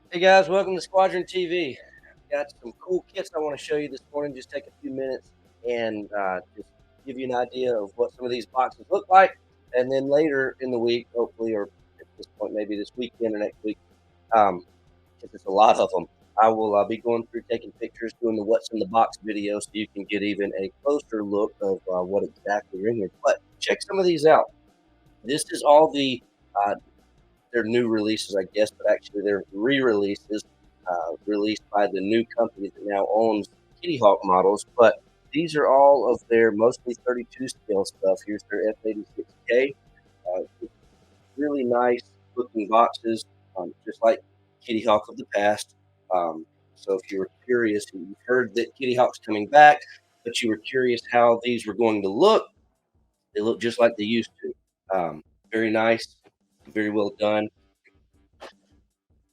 Hey guys, welcome to Squadron TV. Got some cool kits I want to show you this morning. Just take a few minutes and just give you an idea of what some of these boxes look like. And then later in the week, hopefully, or at this point, maybe this weekend or next week, because it's a lot of them, I will be going through taking pictures, doing the what's in the box video so you can get even a closer look of what exactly are in here. But check some of these out. This is all uh, they're new releases, I guess, but actually they're re-releases released by the new company that now owns Kitty Hawk models. But these are all of their mostly 32 scale stuff. Here's their F86K. Really nice looking boxes, just like Kitty Hawk of the past. So if you were curious, you've heard that Kitty Hawk's coming back, but you were curious how these were going to look. They look just like they used to. Very nice, very well done.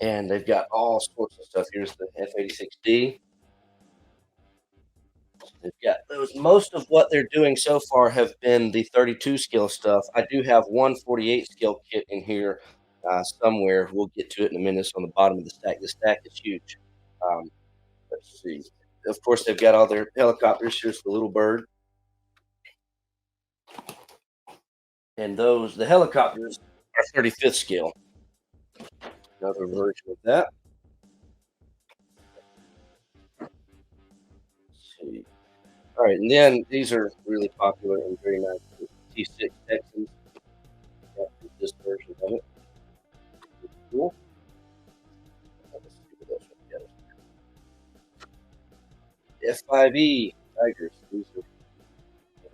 And they've got all sorts of stuff. Here's the F86D. They've got those. Most of what they're doing so far have been the 32 scale stuff. I do have one 48 scale kit in here somewhere. We'll get to it in a minute. It's on the bottom of the stack. The stack is huge. Um, let's see. Of course, they've got all their helicopters. Here's the little bird. And the helicopters are 35th scale. Another version of that. Let's see. All right, and then these are really popular and very nice. The T6 Texans. Got this version of it. Cool. Let's see what else we got. F5E Tigers. These are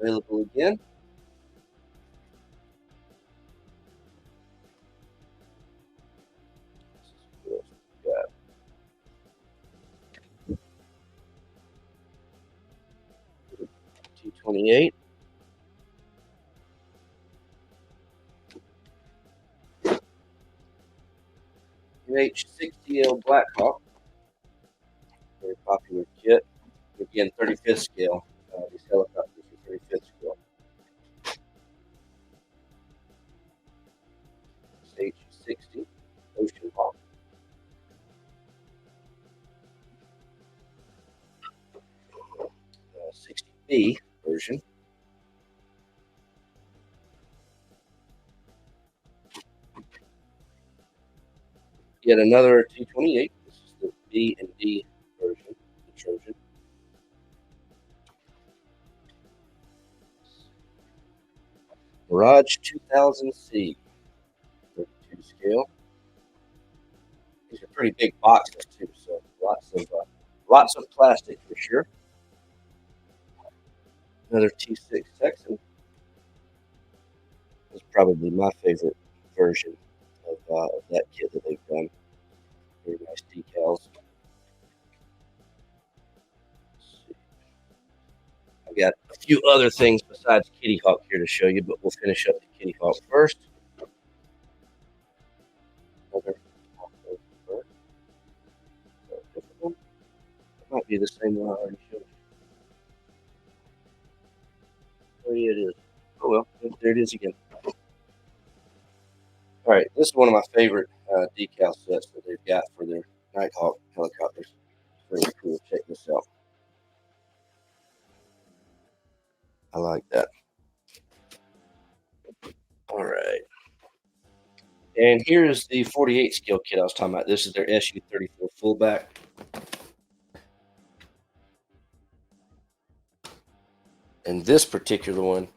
available again. What else we got? T28. UH-60L Blackhawk. Very popular kit. Again, 35th scale. These helicopters are 35th scale. H-60 Ocean Hawk. 60B version. Yet another T28. This is the B and D version, the Trojan. Mirage 2000C, 32 scale. These are pretty big boxes too, so lots of plastic for sure. Another T6 Texan. Is probably my favorite version of that kit that they've done. Very nice decals. I've got a few other things besides Kitty Hawk here to show you, but we'll finish up the Kitty Hawk first. Another different one. It might be the same one I already showed you. Oh, yeah, it is. Oh, well, there it is again. All right, this is one of my favorite decal sets that they've got for their Nighthawk helicopters. Very cool. Check this out. I like that. All right. And here's the 48 scale kit I was talking about. This is their SU-34 fullback. And this particular one,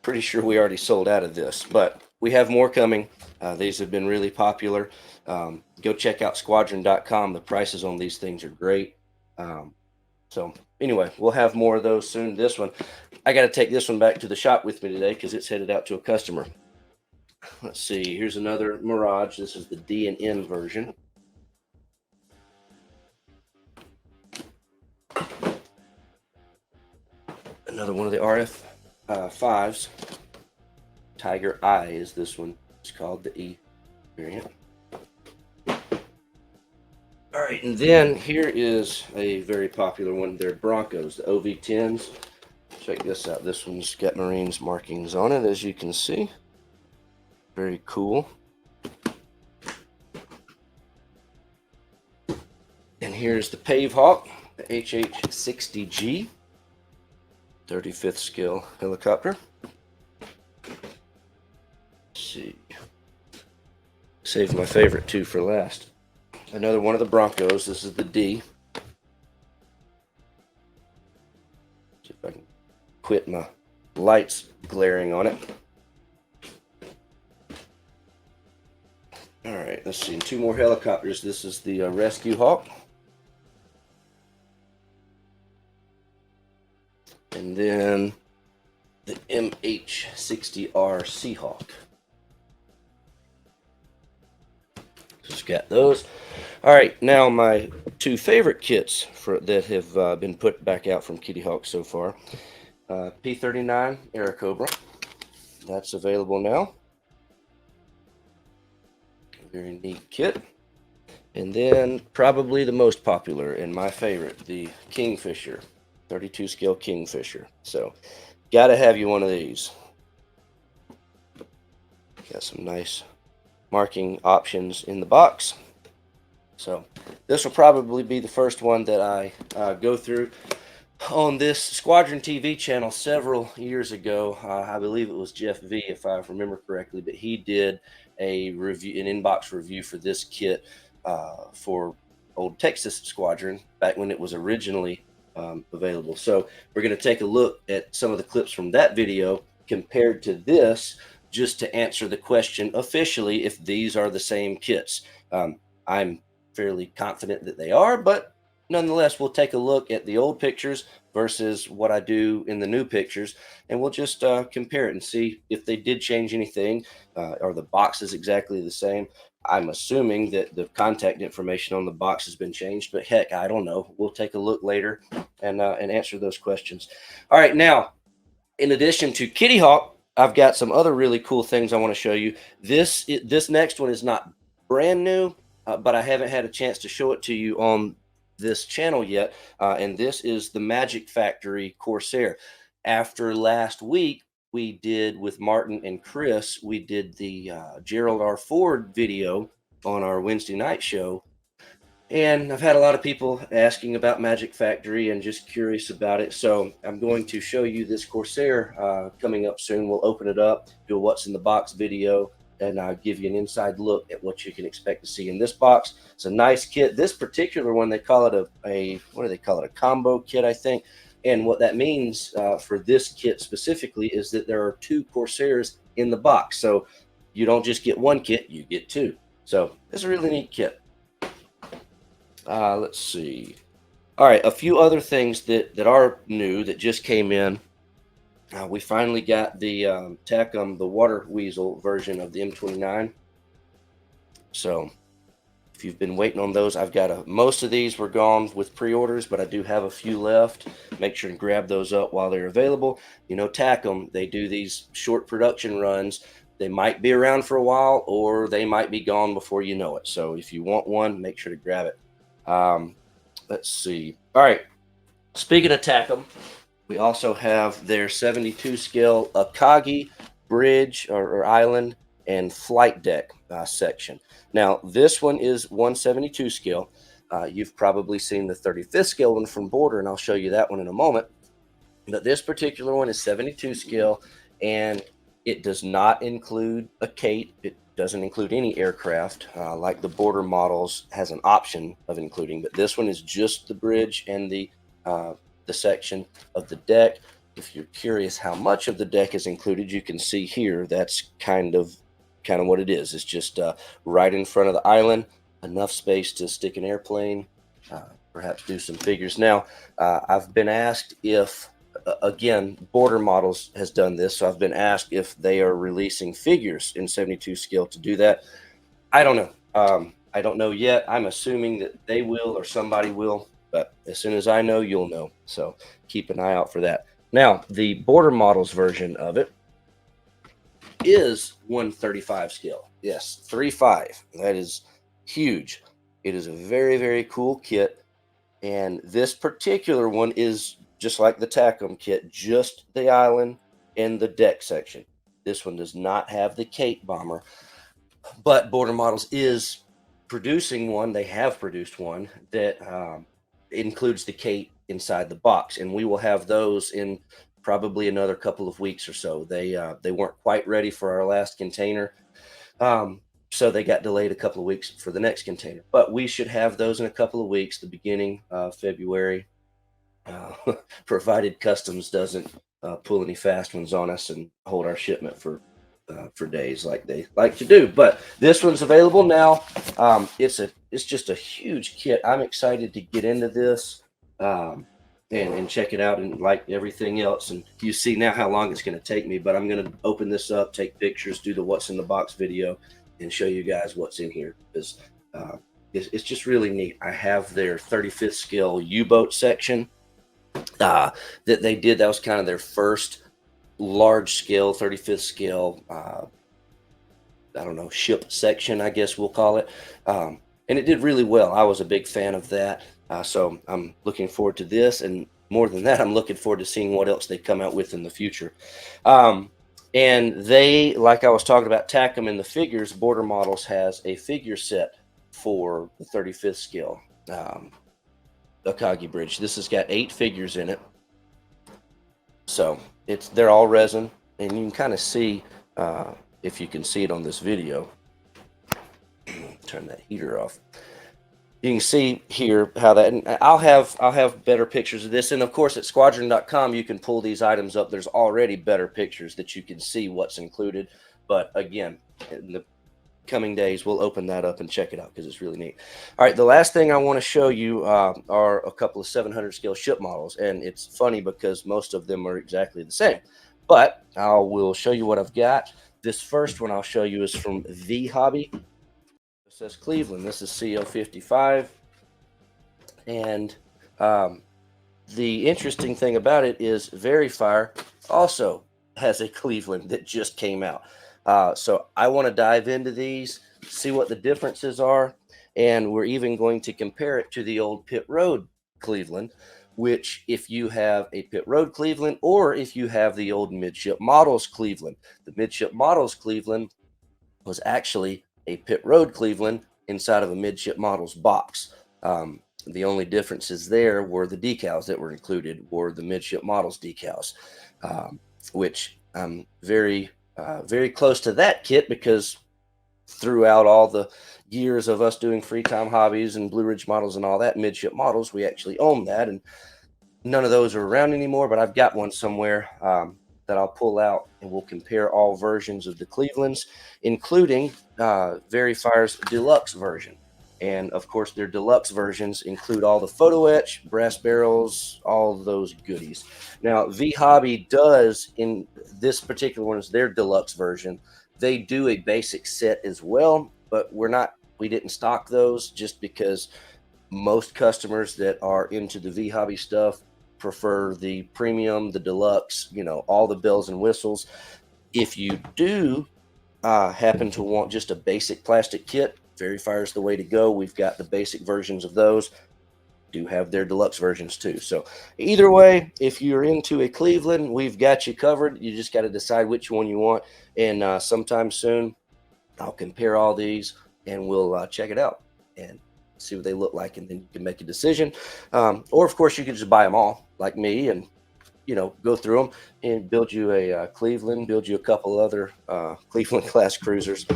pretty sure we already sold out of this, but we have more coming. These have been really popular. Go check out squadron.com. The prices on these things are great. So anyway, we'll have more of those soon. This one, I got to take this one back to the shop with me today because it's headed out to a customer. Let's see. Here's another Mirage. This is the D and N version. Another one of the RF 5s. Tiger Eye is this one. It's called the E variant. All right, and then here is a very popular one. They're Broncos, the OV10s. Check this out. This one's got Marines markings on it, as you can see. Very cool. And here's the Pave Hawk, the HH-60G, 35th scale helicopter. Let's see. Save my favorite two for last. Another one of the Broncos. This is the D. See if I can quit my lights glaring on it. All right, let's see. Two more helicopters. This is the Rescue Hawk. And then the MH-60R Seahawk. Just got those. All right, now my two favorite kits that have been put back out from Kitty Hawk so far. P-39 Airacobra. That's available now. Very neat kit. And then probably the most popular and my favorite, the Kingfisher, 32 scale Kingfisher. So gotta have you one of these. Got some nice marking options in the box. So this will probably be the first one that I go through on this Squadron TV channel several years ago. I believe it was Jeff V, if I remember correctly, but he did a review, an inbox review for this kit for old Texas Squadron back when it was originally available. So we're going to take a look at some of the clips from that video compared to this, just to answer the question officially if these are the same kits. I'm fairly confident that they are, but nonetheless, we'll take a look at the old pictures versus what I do in the new pictures, and we'll just compare it and see if they did change anything. Are the boxes exactly the same? I'm assuming that the contact information on the box has been changed, but heck, I don't know. We'll take a look later and answer those questions. All right, now, in addition to Kitty Hawk, I've got some other really cool things I want to show you. This next one is not brand new, but I haven't had a chance to show it to you on this channel yet. And this is the Magic Factory Corsair. After last week, we did with Martin and Chris, we did the Gerald R. Ford video on our Wednesday night show. And I've had a lot of people asking about Magic Factory and just curious about it. So I'm going to show you this Corsair coming up soon. We'll open it up, do a what's in the box video, and I'll give you an inside look at what you can expect to see in this box. It's a nice kit. This particular one, they call it a what do they call it? A combo kit, I think. And what that means for this kit specifically is that there are two Corsairs in the box. So you don't just get one kit, you get two. So it's a really neat kit. Let's see. All right, a few other things that are new that just came in. We finally got the Takom, the Water Weasel version of the M29. So if you've been waiting on those, I've got most of these were gone with pre-orders, but I do have a few left. Make sure to grab those up while they're available. You know, Takom, they do these short production runs. They might be around for a while, or they might be gone before you know it. So if you want one, make sure to grab it. Let's see. All right. Speaking of Takom, we also have their 72 scale Akagi bridge or island and flight deck section. Now, this one is 172 scale. You've probably seen the 35th scale one from Border, and I'll show you that one in a moment. But this particular one is 72 scale, and it does not include a Kate. It doesn't include any aircraft like the Border models has an option of including, but this one is just the bridge and the section of the deck. If you're curious how much of the deck is included, you can see here. That's kind of what it is. It's just right in front of the island, enough space to stick an airplane, perhaps do some figures. Now, I've been asked if again, Border Models has done this, so I've been asked if they are releasing figures in 72 scale to do that. I don't know. I don't know yet. I'm assuming that they will or somebody will, but as soon as I know, you'll know. So keep an eye out for that. Now, the Border Models version of it is 135 scale. Yes, 35. That is huge. It is a very, very cool kit. And this particular one is just like the Takom kit, just the island and the deck section. This one does not have the Kate bomber, but Border Models is producing one. They have produced one that includes the Kate inside the box, and we will have those in probably another couple of weeks or so. They weren't quite ready for our last container, um, so they got delayed a couple of weeks for the next container. But we should have those in a couple of weeks, the beginning of February, provided customs doesn't pull any fast ones on us and hold our shipment for days like they like to do. But this one's available now. It's just a huge kit. I'm excited to get into this and check it out, and like everything else. And you see now how long it's going to take me, but I'm going to open this up, take pictures, do the what's in the box video, and show you guys what's in here, because it's just really neat. I have their 35th scale U-boat section that they did. That was kind of their first large scale 35th scale I don't know, ship section, I guess we'll call it, and it did really well. I was a big fan of that, so I'm looking forward to this, and more than that, I'm looking forward to seeing what else they come out with in the future. And they, like I was talking about Takom and the figures, Border Models has a figure set for the 35th scale Akagi bridge. This has got 8 figures in it, so they're all resin, and you can kind of see, if you can see it on this video. Turn that heater off. You can see here how that, and I'll have better pictures of this, and of course at squadron.com you can pull these items up. There's already better pictures that you can see what's included, but again, in the coming days we'll open that up and check it out because it's really neat. All right, the last thing I want to show you are a couple of 700 scale ship models, and it's funny because most of them are exactly the same, but I will show you what I've got. This first one I'll show you is from The Hobby. It says Cleveland. This is CO55, and the interesting thing about it is Verifier also has a Cleveland that just came out. So I want to dive into these, see what the differences are, and we're even going to compare it to the old Pit Road Cleveland, which if you have a Pit Road Cleveland, or if you have the old Midship Models Cleveland, the Midship Models Cleveland was actually a Pit Road Cleveland inside of a Midship Models box. The only differences there were the decals that were included, or the Midship Models decals, which I'm very close to that kit, because throughout all the years of us doing free time hobbies and Blue Ridge Models and all that, Midship Models, we actually own that, and none of those are around anymore, but I've got one somewhere that I'll pull out, and we'll compare all versions of the Clevelands, including Verifier's deluxe version. And of course, their deluxe versions include all the photo etch, brass barrels, all those goodies. Now, V Hobby does, in this particular one is their deluxe version, they do a basic set as well, but we didn't stock those just because most customers that are into the V Hobby stuff prefer the premium, the deluxe, all the bells and whistles. If you do happen to want just a basic plastic kit, Verifier is the way to go. We've got the basic versions of those. Do have their deluxe versions too. So either way, if you're into a Cleveland, we've got you covered. You just got to decide which one you want, and sometime soon I'll compare all these, and we'll check it out and see what they look like, and then you can make a decision. Or of course you can just buy them all like me, and go through them and build you a Cleveland, build you a couple other Cleveland class cruisers.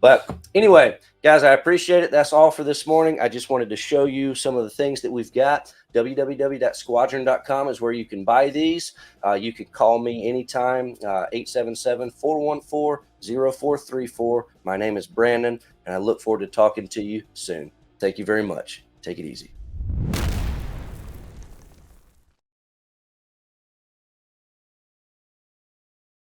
But anyway, guys, I appreciate it. That's all for this morning. I just wanted to show you some of the things that we've got. www.squadron.com is where you can buy these. You can call me anytime, 877-414-0434. My name is Brandon, and I look forward to talking to you soon. Thank you very much. Take it easy.